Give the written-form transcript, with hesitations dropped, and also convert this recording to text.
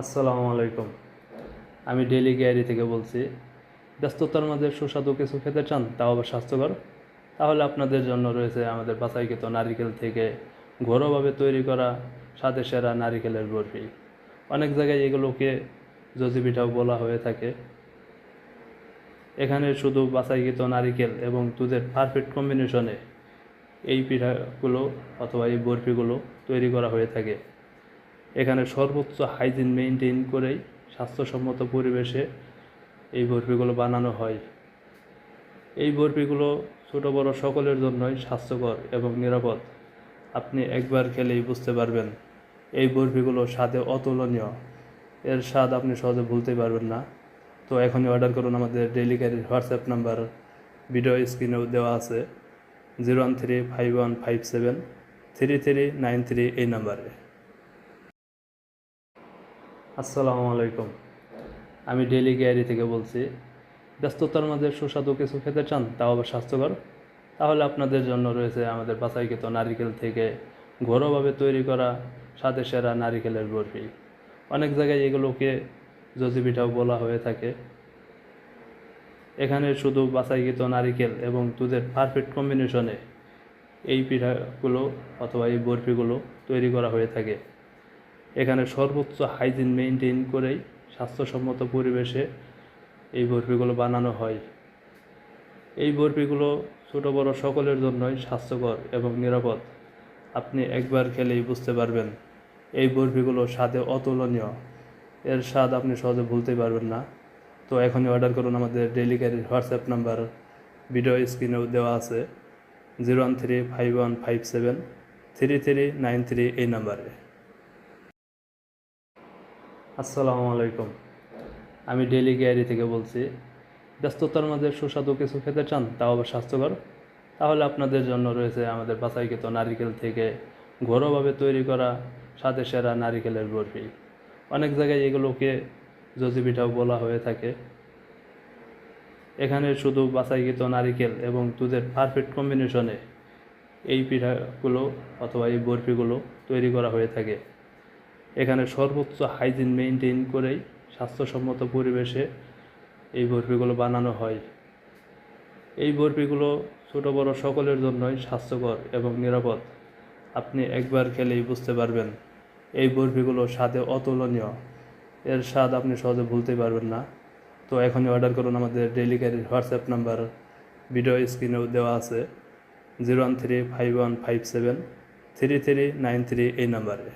আসসালামু আলাইকুম। আমি ডেইলি গ্যারি থেকে বলছি। ব্যস্ততার মাঝে সুস্বাদু কিছু খেতে চান, তাও আবার স্বাস্থ্যকর? তাহলে আপনাদের জন্য রয়েছে আমাদের বাছাইকৃত নারিকেল থেকে ঘরোয়াভাবে তৈরি করা স্বাদে সেরা নারিকেলের বরফি। অনেক জায়গায় এগুলোকে জজি পিঠাও বলা হয়ে থাকে। এখানে শুধু বাছাইকৃত নারিকেল এবং দুধের পারফেক্ট কম্বিনেশনে এই পিঠাগুলো অথবা এই বরফিগুলো তৈরি করা হয়ে থাকে। এখানে সর্বোচ্চ হাইজিন মেনটেন করেই স্বাস্থ্যসম্মত পরিবেশে এই বরফিগুলো বানানো হয়। এই বরফিগুলো ছোটো বড় সকলের জন্যই স্বাস্থ্যকর এবং নিরাপদ। আপনি একবার খেলেই বুঝতে পারবেন এই বরফিগুলো স্বাদে অতুলনীয়। এর স্বাদ আপনি সহজে ভুলতে পারবেন না। তো এখনই অর্ডার করুন। আমাদের ডেইলি ক্যারির হোয়াটসঅ্যাপ নাম্বার ভিডিও স্ক্রিনেও দেওয়া আছে, 01351573393 এই নাম্বারে। আসসালামু আলাইকুম। আমি ডেইলি গ্যারি থেকে বলছি। ব্যস্ততার মাঝে সুস্বাদু কিছু খেতে চান, তাও আবার স্বাস্থ্যকর? তাহলে আপনাদের জন্য রয়েছে আমাদের বাছাইকৃত নারিকেল থেকে ঘরোয়াভাবে তৈরি করা স্বাদে সেরা নারিকেলের বরফি। অনেক জায়গায় এগুলোকে জজি পিঠাও বলা হয়ে থাকে। এখানে শুধু বাছাইকৃত নারিকেল এবং দুধের পারফেক্ট কম্বিনেশনে এই পিঠাগুলো অথবা এই বরফিগুলো তৈরি করা হয়ে থাকে। এখানে সর্বোচ্চ হাইজিন মেনটেন করেই স্বাস্থ্যসম্মত পরিবেশে এই বরফিগুলো বানানো হয়। এই বরফিগুলো ছোটো বড় সকলের জন্যই স্বাস্থ্যকর এবং নিরাপদ। আপনি একবার খেলেই বুঝতে পারবেন এই বরফিগুলো স্বাদে অতুলনীয়। এর স্বাদ আপনি সহজে ভুলতে পারবেন না। তো এখনই অর্ডার করুন। আমাদের ডেইলি ক্যারির হোয়াটসঅ্যাপ নাম্বার ভিডিও স্ক্রিনেও দেওয়া আছে, 01351573393 এই নাম্বারে। আসসালামু আলাইকুম। আমি ডেইলি গ্যারি থেকে বলছি। ব্যস্ততার মাঝে সুস্বাদু কিছু খেতে চান, তাও আবার স্বাস্থ্যকর? তাহলে আপনাদের জন্য রয়েছে আমাদের বাছাইকৃত নারিকেল থেকে ঘরোয়াভাবে তৈরি করা স্বাদে সেরা নারিকেলের বরফি। অনেক জায়গায় এগুলোকে জজি পিঠাও বলা হয়ে থাকে। এখানে শুধু বাছাইকৃত নারিকেল এবং দুধের পারফেক্ট কম্বিনেশনে এই পিঠাগুলো অথবা এই বরফিগুলো তৈরি করা হয়ে থাকে। এখানে সর্বোচ্চ হাইজিন মেনটেন করেই স্বাস্থ্যসম্মত পরিবেশে এই বরফিগুলো বানানো হয়। এই বরফিগুলো ছোটো বড় সকলের জন্যই স্বাস্থ্যকর এবং নিরাপদ। আপনি একবার খেলেই বুঝতে পারবেন এই বরফিগুলো স্বাদে অতুলনীয়। এর স্বাদ আপনি সহজে ভুলতে পারবেন না। তো এখনই অর্ডার করুন। আমাদের ডেইলি ক্যারির হোয়াটসঅ্যাপ নাম্বার ভিডিও স্ক্রিনেও দেওয়া আছে, 01351573393 এই নাম্বারে।